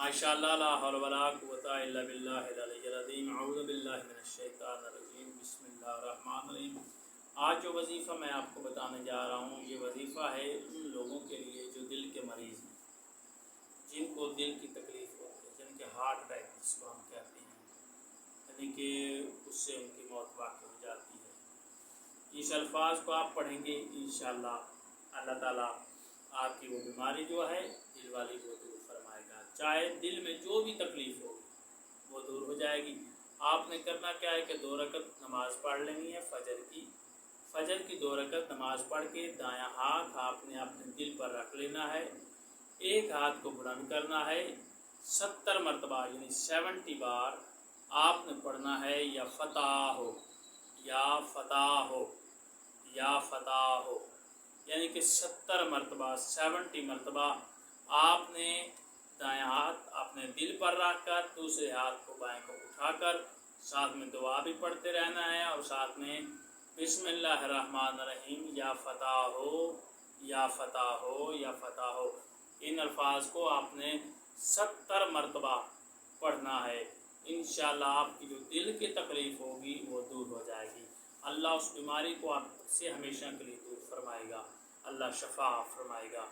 माशाअल्लाह ला हौला वला कुव्वता इल्ला बिल्लाहिल अलिय्यिल अज़ीम। अऊज़ु बिल्लाहि मिनश शैतानिर रजीम। बिस्मिल्लाहिर रहमानिर रहीम। आज जो वजीफ़ा मैं आपको बताने जा रहा हूँ, ये वजीफ़ा है उन लोगों के लिए जो दिल के मरीज़ हैं, जिनको दिल की तकलीफ़ होती है, जिनके हार्ट अटैक जिसको हम कहते हैं, यानी कि उससे उनकी मौत वाक़ई हो जाती है। इस अल्फाज को आप पढ़ेंगे इंशाअल्लाह अल्लाह ताला आपकी वो बीमारी जो है दिल वाली वो दूर फरमाएगा। चाहे दिल में जो भी तकलीफ़ होगी वो दूर हो जाएगी। आपने करना क्या है कि 2 रकत नमाज़ पढ़ लेनी है फजर की 2 रकत नमाज़ पढ़ के दायां हाथ आपने अपने दिल पर रख लेना है, एक हाथ को बुलंद करना है, 70 मरतबा यानी 70 बार आपने पढ़ना है या फ़ताह हो या फ़ताह हो या फ़ताह हो, यानी कि 70 मरतबा 70 मरतबा आपने दायां हाथ अपने दिल पर रख कर दूसरे हाथ को बाएं को उठाकर साथ में दुआ भी पढ़ते रहना है और साथ में बिस्मिल्लाहिर्रहमानिर्रहीम या फ़ताह हो या फ़ताह हो या फ़ताह हो, इन अल्फाज को आपने 70 मरतबा पढ़ना है। इंशाअल्लाह आपकी जो दिल की तकलीफ़ होगी वो दूर हो जाएगी। अल्लाह उस बीमारी को आपसे हमेशा के लिए दूर फरमाएगा, अल्लाह शफा फरमाएगा।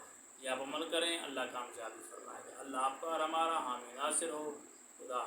ये आप अमल करें, अल्लाह कामयाबी फरमाएगा। अल्लाह आपका और हमारा हामी नासिर हो। खुदा